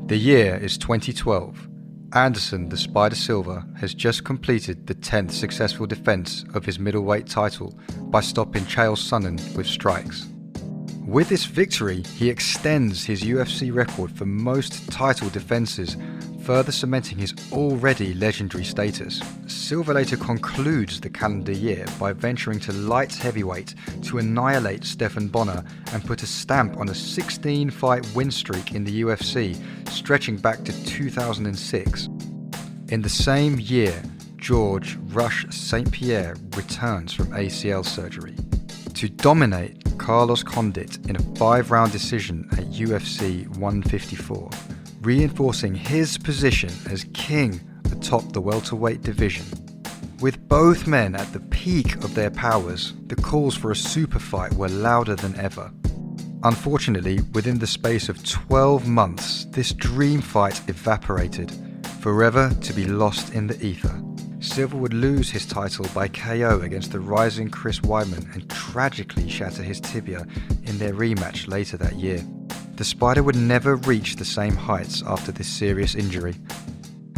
The year is 2012. Anderson the Spider Silva has just completed the 10th successful defense of his middleweight title by stopping Chael Sonnen with strikes. With this victory, he extends his UFC record for most title defenses, further cementing his already legendary status. Silva later concludes the calendar year by venturing to light heavyweight to annihilate Stephan Bonner and put a stamp on a 16-fight win streak in the UFC, stretching back to 2006. In the same year, George Rush St. Pierre returns from ACL surgery to dominate Carlos Condit in a 5-round decision at UFC 154, reinforcing his position as king atop the welterweight division. With both men at the peak of their powers, the calls for a super fight were louder than ever. Unfortunately, within the space of 12 months, this dream fight evaporated, forever to be lost in the ether. Silva would lose his title by KO against the rising Chris Weidman and tragically shatter his tibia in their rematch later that year. The Spider would never reach the same heights after this serious injury.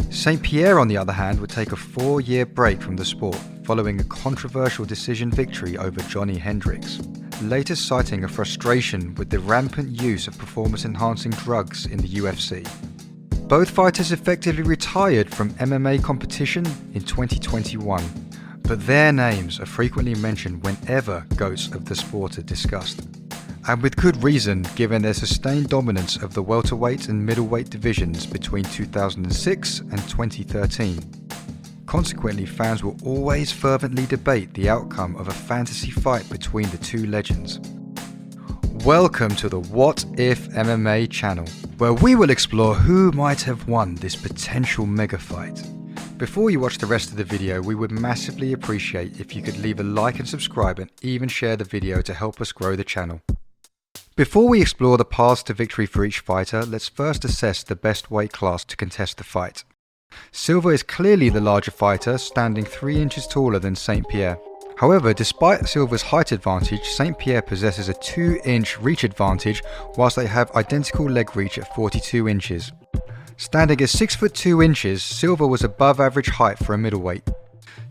St. Pierre, on the other hand, would take a 4-year break from the sport following a controversial decision victory over Johnny Hendricks, later citing a frustration with the rampant use of performance-enhancing drugs in the UFC. Both fighters effectively retired from MMA competition in 2021, but their names are frequently mentioned whenever GOATs of the sport are discussed. And with good reason, given their sustained dominance of the welterweight and middleweight divisions between 2006 and 2013. Consequently, fans will always fervently debate the outcome of a fantasy fight between the two legends. Welcome to the What If MMA channel, where we will explore who might have won this potential mega fight. Before you watch the rest of the video, we would massively appreciate if you could leave a like and subscribe and even share the video to help us grow the channel. Before we explore the paths to victory for each fighter, let's first assess the best weight class to contest the fight. Silva is clearly the larger fighter, standing 3 inches taller than St. Pierre. However, despite Silva's height advantage, St. Pierre possesses a 2-inch reach advantage whilst they have identical leg reach at 42 inches. Standing at 6 foot 2 inches, Silva was above average height for a middleweight.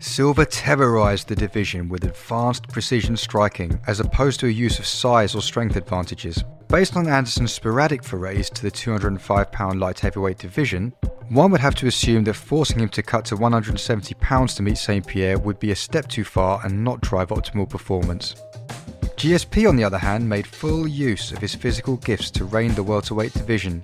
Silva terrorized the division with advanced precision striking as opposed to a use of size or strength advantages. Based on Anderson's sporadic forays to the 205-pound light heavyweight division, one would have to assume that forcing him to cut to 170 pounds to meet St. Pierre would be a step too far and not drive optimal performance. GSP, on the other hand, made full use of his physical gifts to reign the welterweight division.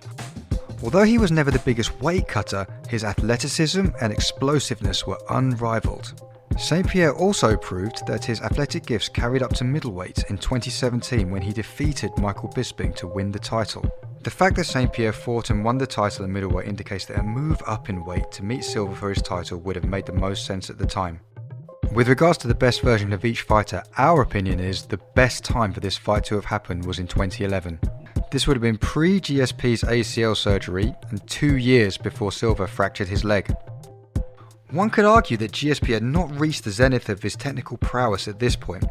Although he was never the biggest weight cutter, his athleticism and explosiveness were unrivaled. St. Pierre also proved that his athletic gifts carried up to middleweight in 2017 when he defeated Michael Bisping to win the title. The fact that St. Pierre fought and won the title in middleweight indicates that a move up in weight to meet Silva for his title would have made the most sense at the time. With regards to the best version of each fighter, our opinion is the best time for this fight to have happened was in 2011. This would have been pre-GSP's ACL surgery and 2 years before Silva fractured his leg. One could argue that GSP had not reached the zenith of his technical prowess at this point.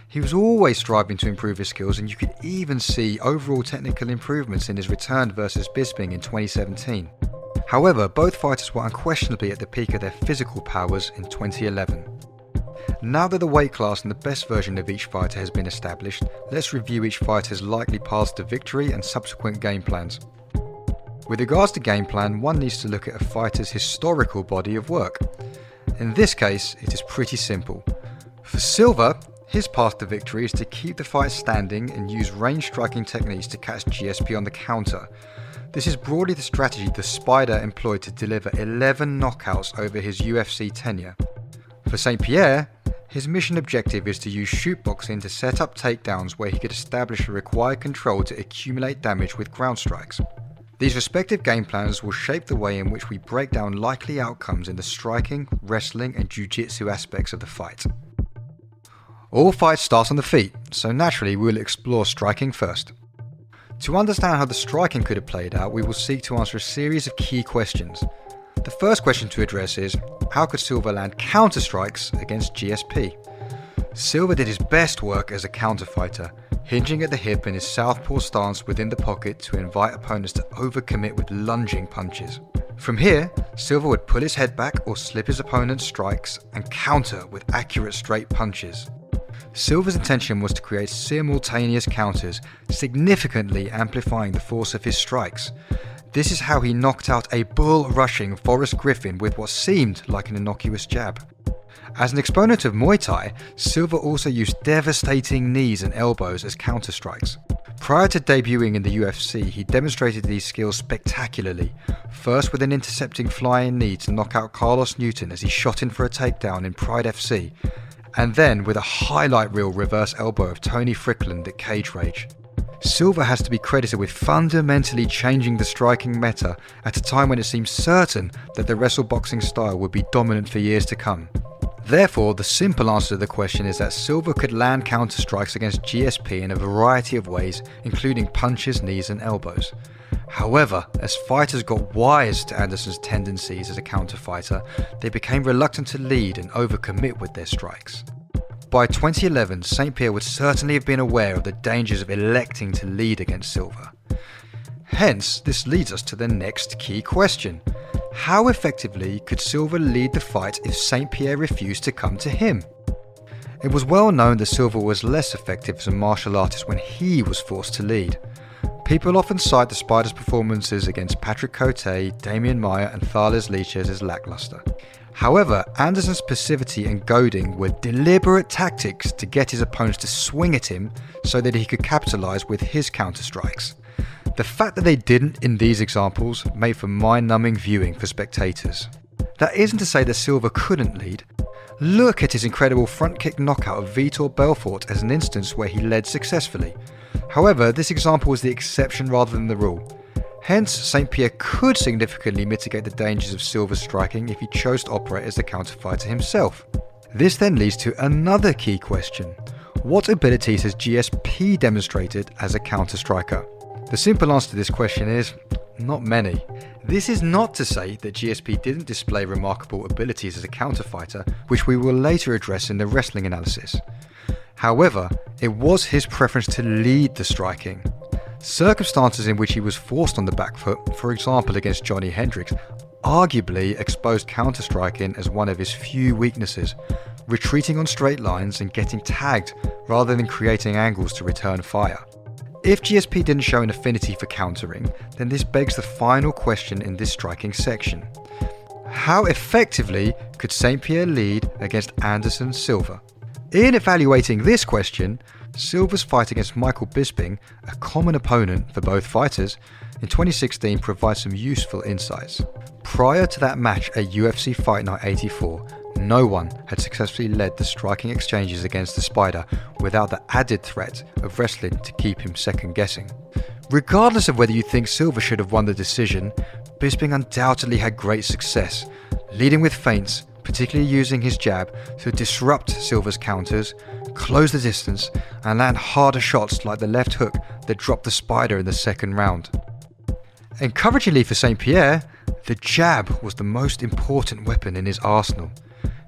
He was always striving to improve his skills, and you could even see overall technical improvements in his return versus Bisping in 2017. However, both fighters were unquestionably at the peak of their physical powers in 2011. Now that the weight class and the best version of each fighter has been established, let's review each fighter's likely paths to victory and subsequent game plans. With regards to game plan, one needs to look at a fighter's historical body of work. In this case, it is pretty simple. For Silva, his path to victory is to keep the fight standing and use range striking techniques to catch GSP on the counter. This is broadly the strategy the Spider employed to deliver 11 knockouts over his UFC tenure. For St. Pierre, his mission objective is to use shootboxing to set up takedowns where he could establish the required control to accumulate damage with ground strikes. These respective game plans will shape the way in which we break down likely outcomes in the striking, wrestling and Jiu-Jitsu aspects of the fight. All fights start on the feet, so naturally we will explore striking first. To understand how the striking could have played out, we will seek to answer a series of key questions. The first question to address is, how could Silva land counter strikes against GSP? Silva did his best work as a counter fighter. hinging at the hip in his southpaw stance within the pocket to invite opponents to overcommit with lunging punches. From here, Silva would pull his head back or slip his opponent's strikes and counter with accurate straight punches. Silva's intention was to create simultaneous counters, significantly amplifying the force of his strikes. This is how he knocked out a bull-rushing Forrest Griffin with what seemed like an innocuous jab. As an exponent of Muay Thai, Silva also used devastating knees and elbows as counter-strikes. Prior to debuting in the UFC, he demonstrated these skills spectacularly, first with an intercepting flying knee to knock out Carlos Newton as he shot in for a takedown in Pride FC, and then with a highlight reel reverse elbow of Tony Strickland at Cage Rage. Silva has to be credited with fundamentally changing the striking meta at a time when it seemed certain that the wrestleboxing style would be dominant for years to come. Therefore, the simple answer to the question is that Silva could land counter-strikes against GSP in a variety of ways, including punches, knees and elbows. However, as fighters got wise to Anderson's tendencies as a counter-fighter, they became reluctant to lead and overcommit with their strikes. By 2011, St. Pierre would certainly have been aware of the dangers of electing to lead against Silva. Hence, this leads us to the next key question. How effectively could Silva lead the fight if St. Pierre refused to come to him? It was well known that Silva was less effective as a martial artist when he was forced to lead. People often cite the Spider's performances against Patrick Cote, Damian Maia and Thales Leeches as lackluster. However, Anderson's passivity and goading were deliberate tactics to get his opponents to swing at him so that he could capitalise with his counter-strikes. The fact that they didn't in these examples made for mind-numbing viewing for spectators. That isn't to say that Silva couldn't lead. Look at his incredible front kick knockout of Vitor Belfort as an instance where he led successfully. However, this example was the exception rather than the rule. Hence, St. Pierre could significantly mitigate the dangers of Silva's striking if he chose to operate as the counterfighter himself. This then leads to another key question. What abilities has GSP demonstrated as a counter-striker? The simple answer to this question is, not many. This is not to say that GSP didn't display remarkable abilities as a counterfighter, which we will later address in the wrestling analysis. However, it was his preference to lead the striking. Circumstances in which he was forced on the back foot, for example against Johnny Hendricks, arguably exposed counter-striking as one of his few weaknesses, retreating on straight lines and getting tagged rather than creating angles to return fire. If GSP didn't show an affinity for countering, then this begs the final question in this striking section. How effectively could St. Pierre lead against Anderson Silva? In evaluating this question, Silva's fight against Michael Bisping, a common opponent for both fighters, in 2016 provides some useful insights. Prior to that match at UFC Fight Night 84, no one had successfully led the striking exchanges against the Spider without the added threat of wrestling to keep him second guessing. Regardless of whether you think Silva should have won the decision, Bisping undoubtedly had great success, leading with feints, particularly using his jab to disrupt Silva's counters, close the distance and land harder shots like the left hook that dropped the Spider in the second round. Encouragingly for St. Pierre, the jab was the most important weapon in his arsenal.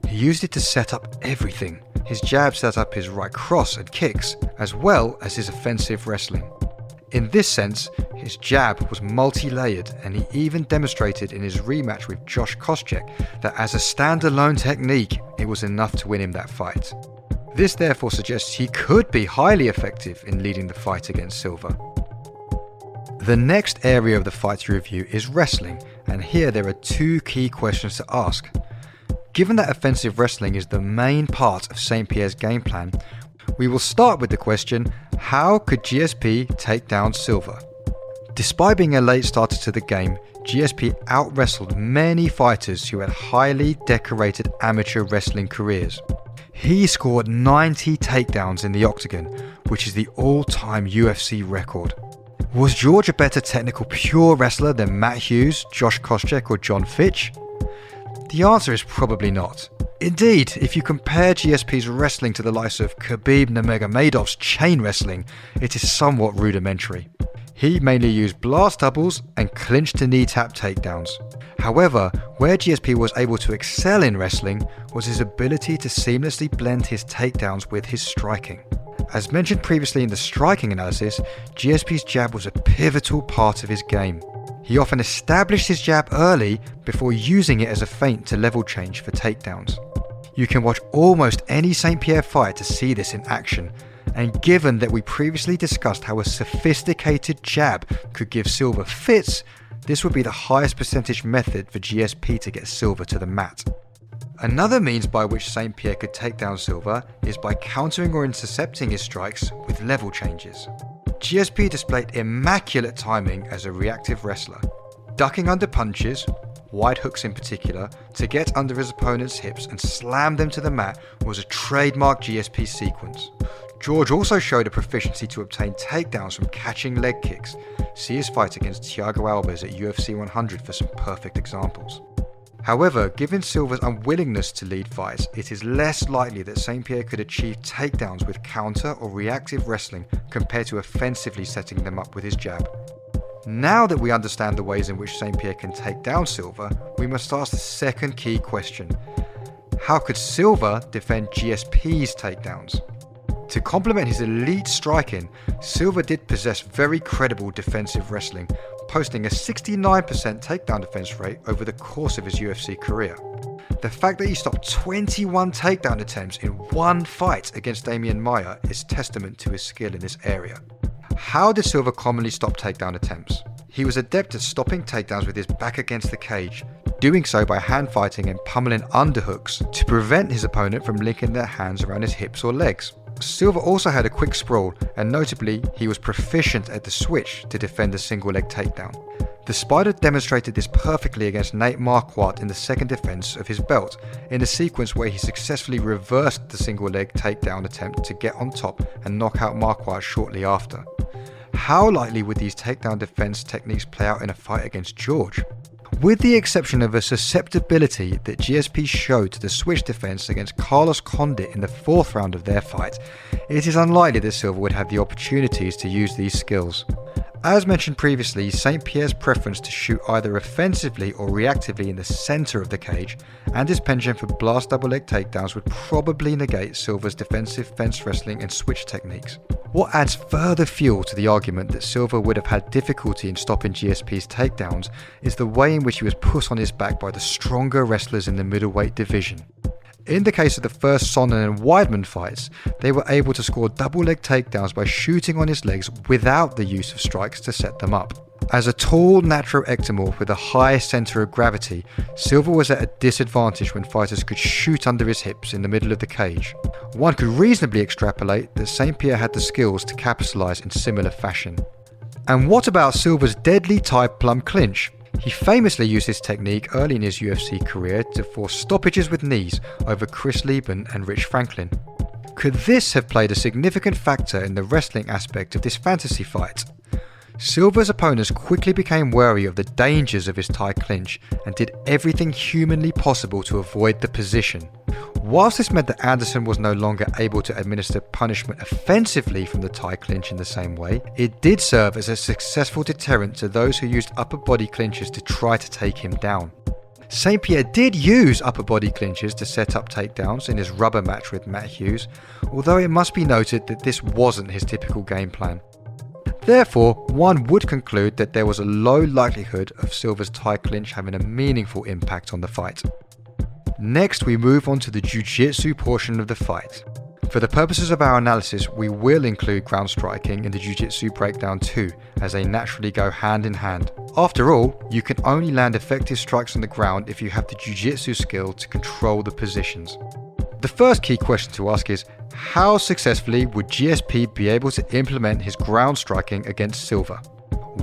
He used it to set up everything. His jab set up his right cross and kicks, as well as his offensive wrestling. In this sense, his jab was multi-layered, and he even demonstrated in his rematch with Josh Koscheck that as a standalone technique, it was enough to win him that fight. This therefore suggests he could be highly effective in leading the fight against Silva. The next area of the fight to review is wrestling, and here there are two key questions to ask. Given that offensive wrestling is the main part of St. Pierre's game plan, we will start with the question, how could GSP take down Silva? Despite being a late starter to the game, GSP out-wrestled many fighters who had highly decorated amateur wrestling careers. He scored 90 takedowns in the octagon, which is the all-time UFC record. Was George a better technical pure wrestler than Matt Hughes, Josh Koscheck or John Fitch? The answer is probably not. Indeed, if you compare GSP's wrestling to the likes of Khabib Nurmagomedov's chain wrestling, it is somewhat rudimentary. He mainly used blast doubles and clinch to knee tap takedowns. However, where GSP was able to excel in wrestling was his ability to seamlessly blend his takedowns with his striking. As mentioned previously in the striking analysis, GSP's jab was a pivotal part of his game. He often established his jab early before using it as a feint to level change for takedowns. You can watch almost any St. Pierre fight to see this in action, and given that we previously discussed how a sophisticated jab could give Silva fits, this would be the highest percentage method for GSP to get Silva to the mat. Another means by which St. Pierre could take down Silva is by countering or intercepting his strikes with level changes. GSP displayed immaculate timing as a reactive wrestler, ducking under punches, wide hooks in particular, to get under his opponent's hips and slam them to the mat was a trademark GSP sequence. George also showed a proficiency to obtain takedowns from catching leg kicks. See his fight against Thiago Alves at UFC 100 for some perfect examples. However, given Silva's unwillingness to lead fights, it is less likely that St. Pierre could achieve takedowns with counter or reactive wrestling compared to offensively setting them up with his jab. Now that we understand the ways in which St. Pierre can take down Silva, we must ask the second key question. How could Silva defend GSP's takedowns? To complement his elite striking, Silva did possess very credible defensive wrestling, posting a 69% takedown defense rate over the course of his UFC career. The fact that he stopped 21 takedown attempts in one fight against Damian Maia is testament to his skill in this area. How did Silva commonly stop takedown attempts? He was adept at stopping takedowns with his back against the cage, doing so by hand fighting and pummeling underhooks to prevent his opponent from linking their hands around his hips or legs. Silva also had a quick sprawl, and notably, he was proficient at the switch to defend a single leg takedown. The Spider demonstrated this perfectly against Nate Marquardt in the second defense of his belt, in a sequence where he successfully reversed the single leg takedown attempt to get on top and knock out Marquardt shortly after. How likely would these takedown defense techniques play out in a fight against George? With the exception of a susceptibility that GSP showed to the switch defense against Carlos Condit in the fourth round of their fight, it is unlikely that Silva would have the opportunities to use these skills. As mentioned previously, St. Pierre's preference to shoot either offensively or reactively in the centre of the cage, and his penchant for blast double leg takedowns would probably negate Silva's defensive fence wrestling and switch techniques. What adds further fuel to the argument that Silva would have had difficulty in stopping GSP's takedowns is the way in which he was put on his back by the stronger wrestlers in the middleweight division. In the case of the first Sonnen and Weidman fights, they were able to score double leg takedowns by shooting on his legs without the use of strikes to set them up. As a tall, natural ectomorph with a high centre of gravity, Silva was at a disadvantage when fighters could shoot under his hips in the middle of the cage. One could reasonably extrapolate that St. Pierre had the skills to capitalise in similar fashion. And what about Silva's deadly Thai plum clinch? He famously used this technique early in his UFC career to force stoppages with knees over Chris Lieben and Rich Franklin. Could this have played a significant factor in the wrestling aspect of this fantasy fight? Silva's opponents quickly became wary of the dangers of his Thai clinch and did everything humanly possible to avoid the position. Whilst this meant that Anderson was no longer able to administer punishment offensively from the Thai clinch in the same way, it did serve as a successful deterrent to those who used upper body clinches to try to take him down. St. Pierre did use upper body clinches to set up takedowns in his rubber match with Matt Hughes, although it must be noted that this wasn't his typical game plan. Therefore, one would conclude that there was a low likelihood of Silva's Thai clinch having a meaningful impact on the fight. Next, we move on to the Jiu-Jitsu portion of the fight. For the purposes of our analysis, we will include ground striking in the Jiu-Jitsu breakdown too, as they naturally go hand in hand. After all, you can only land effective strikes on the ground if you have the Jiu-Jitsu skill to control the positions. The first key question to ask is, how successfully would GSP be able to implement his ground striking against Silva?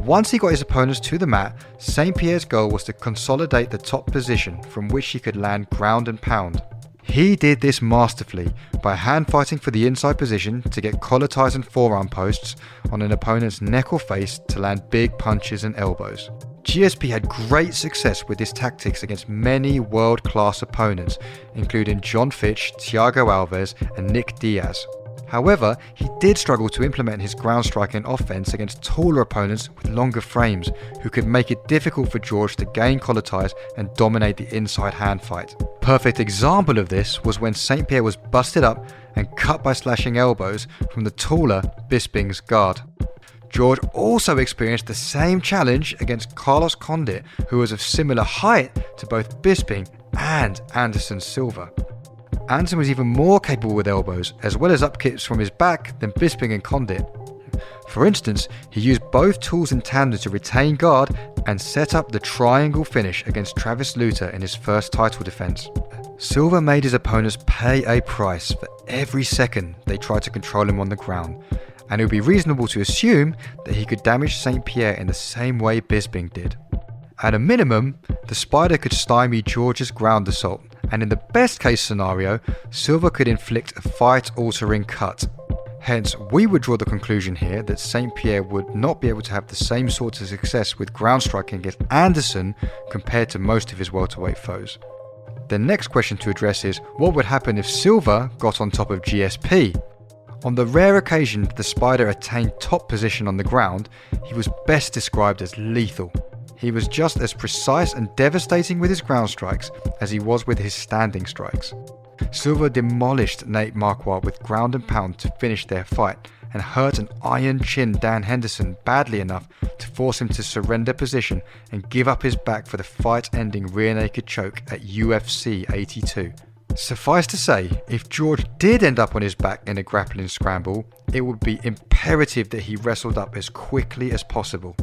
Once he got his opponents to the mat, St. Pierre's goal was to consolidate the top position from which he could land ground and pound. He did this masterfully by hand fighting for the inside position to get collar ties and forearm posts on an opponent's neck or face to land big punches and elbows. GSP had great success with his tactics against many world-class opponents, including John Fitch, Thiago Alves, and Nick Diaz. However, he did struggle to implement his ground striking offense against taller opponents with longer frames, who could make it difficult for George to gain collar ties and dominate the inside hand fight. Perfect example of this was when St. Pierre was busted up and cut by slashing elbows from the taller Bisping's guard. George also experienced the same challenge against Carlos Condit, who was of similar height to both Bisping and Anderson Silva. Anderson was even more capable with elbows, as well as up kicks from his back, than Bisping and Condit. For instance, he used both tools in tandem to retain guard and set up the triangle finish against Travis Lutter in his first title defense. Silva made his opponents pay a price for every second they tried to control him on the ground, and it would be reasonable to assume that he could damage St. Pierre in the same way Bisping did. At a minimum, the Spider could stymie George's ground assault, and in the best case scenario, Silva could inflict a fight-altering cut. Hence, we would draw the conclusion here that St. Pierre would not be able to have the same sort of success with ground striking against Anderson compared to most of his welterweight foes. The next question to address is, what would happen if Silva got on top of GSP? On the rare occasion that the Spider attained top position on the ground, he was best described as lethal. He was just as precise and devastating with his ground strikes as he was with his standing strikes. Silva demolished Nate Marquardt with ground and pound to finish their fight, and hurt an iron-chinned Dan Henderson badly enough to force him to surrender position and give up his back for the fight-ending rear naked choke at UFC 82. Suffice to say, if George did end up on his back in a grappling scramble, it would be imperative that he wrestled up as quickly as possible.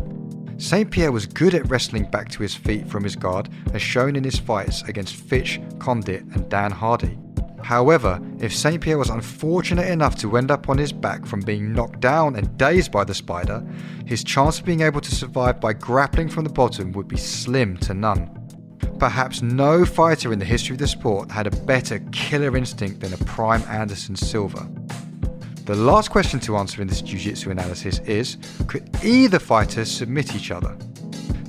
St. Pierre was good at wrestling back to his feet from his guard, as shown in his fights against Fitch, Condit and Dan Hardy. However, if St. Pierre was unfortunate enough to end up on his back from being knocked down and dazed by the Spider, his chance of being able to survive by grappling from the bottom would be slim to none. Perhaps no fighter in the history of the sport had a better killer instinct than a prime Anderson Silva. The last question to answer in this Jiu-Jitsu analysis is, could either fighter submit each other?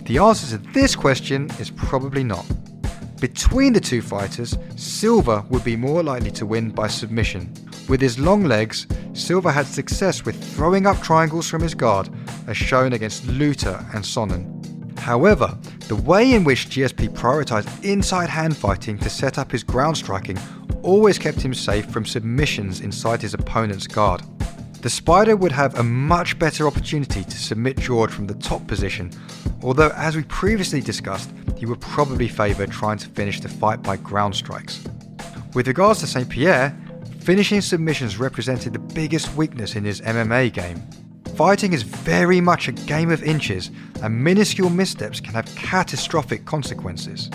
The answer to this question is probably not. Between the two fighters, Silva would be more likely to win by submission. With his long legs, Silva had success with throwing up triangles from his guard, as shown against Lutter and Sonnen. However, the way in which GSP prioritized inside hand fighting to set up his ground striking always kept him safe from submissions inside his opponent's guard. The Spider would have a much better opportunity to submit George from the top position, although as we previously discussed, he would probably favour trying to finish the fight by ground strikes. With regards to St. Pierre, finishing submissions represented the biggest weakness in his MMA game. Fighting is very much a game of inches, and minuscule missteps can have catastrophic consequences.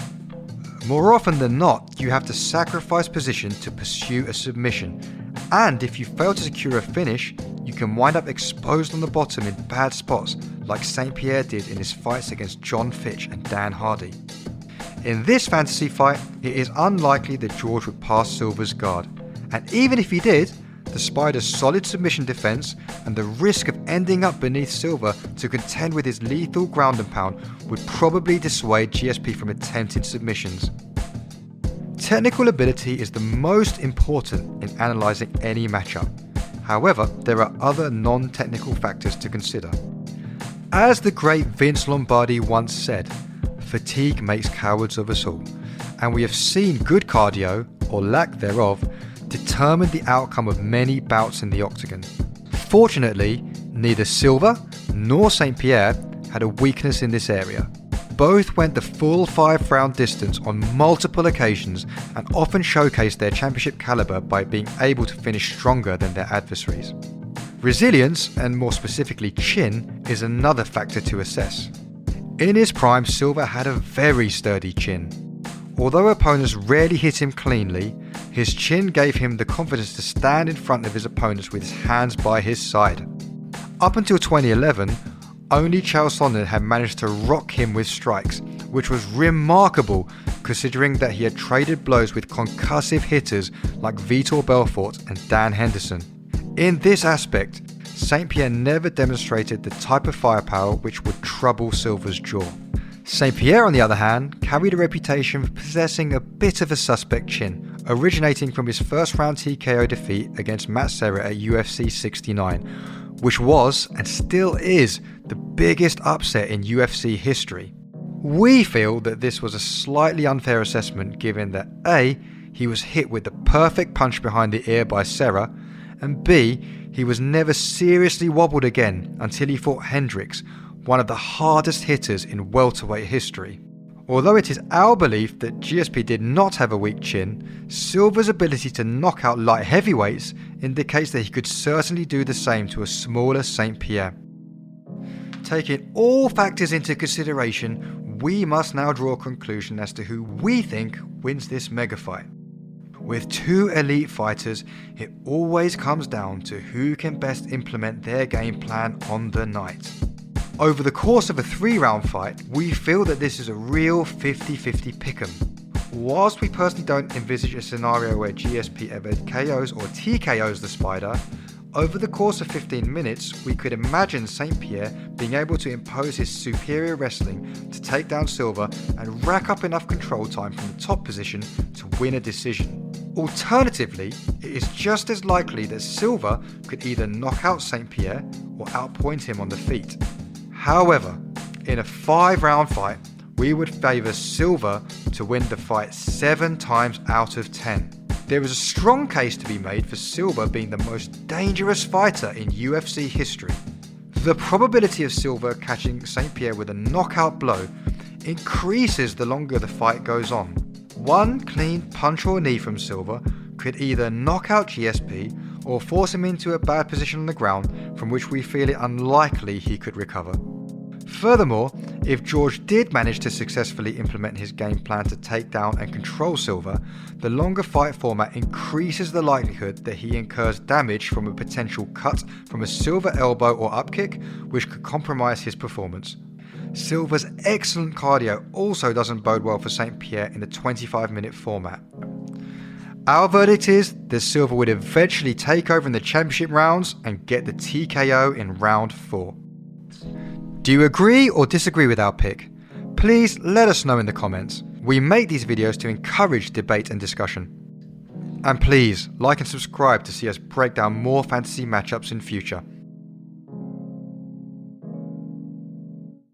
More often than not, you have to sacrifice position to pursue a submission, and if you fail to secure a finish, you can wind up exposed on the bottom in bad spots, like St. Pierre did in his fights against John Fitch and Dan Hardy. In this fantasy fight, it is unlikely that George would pass Silva's guard, and even if he did, the Spider's solid submission defense and the risk of ending up beneath Silva to contend with his lethal ground and pound would probably dissuade GSP from attempting submissions. Technical ability is the most important in analysing any matchup. However, there are other non-technical factors to consider. As the great Vince Lombardi once said, fatigue makes cowards of us all, and we have seen good cardio, or lack thereof, determine the outcome of many bouts in the octagon. Fortunately, neither Silva nor St. Pierre had a weakness in this area. Both went the full 5-round distance on multiple occasions and often showcased their championship caliber by being able to finish stronger than their adversaries. Resilience, and more specifically chin, is another factor to assess. In his prime, Silva had a very sturdy chin. Although opponents rarely hit him cleanly, his chin gave him the confidence to stand in front of his opponents with his hands by his side. Up until 2011, only Chael Sonnen had managed to rock him with strikes, which was remarkable considering that he had traded blows with concussive hitters like Vitor Belfort and Dan Henderson. In this aspect, St. Pierre never demonstrated the type of firepower which would trouble Silva's jaw. St. Pierre, on the other hand, carried a reputation for possessing a bit of a suspect chin, originating from his first round TKO defeat against Matt Serra at UFC 69, which was, and still is, the biggest upset in UFC history. We feel that this was a slightly unfair assessment given that A, he was hit with the perfect punch behind the ear by Serra, and B, he was never seriously wobbled again until he fought Hendricks, one of the hardest hitters in welterweight history. Although it is our belief that GSP did not have a weak chin, Silva's ability to knock out light heavyweights indicates that he could certainly do the same to a smaller St. Pierre. Taking all factors into consideration, we must now draw a conclusion as to who we think wins this mega fight. With two elite fighters, it always comes down to who can best implement their game plan on the night. Over the course of a 3-round fight, we feel that this is a real 50-50 pick'em. Whilst we personally don't envisage a scenario where GSP ever KOs or TKOs the Spider, over the course of 15 minutes, we could imagine St. Pierre being able to impose his superior wrestling to take down Silva and rack up enough control time from the top position to win a decision. Alternatively, it is just as likely that Silva could either knock out St. Pierre or outpoint him on the feet. However, in a 5-round fight, we would favour Silva to win the fight 7 times out of 10. There is a strong case to be made for Silva being the most dangerous fighter in UFC history. The probability of Silva catching St. Pierre with a knockout blow increases the longer the fight goes on. One clean punch or knee from Silva could either knock out GSP or force him into a bad position on the ground from which we feel it unlikely he could recover. Furthermore, if George did manage to successfully implement his game plan to take down and control Silva, the longer fight format increases the likelihood that he incurs damage from a potential cut from a Silva elbow or upkick, which could compromise his performance. Silva's excellent cardio also doesn't bode well for St. Pierre in the 25-minute format. Our verdict is that Silva would eventually take over in the championship rounds and get the TKO in round 4. Do you agree or disagree with our pick? Please let us know in the comments. We make these videos to encourage debate and discussion. And please like and subscribe to see us break down more fantasy matchups in future.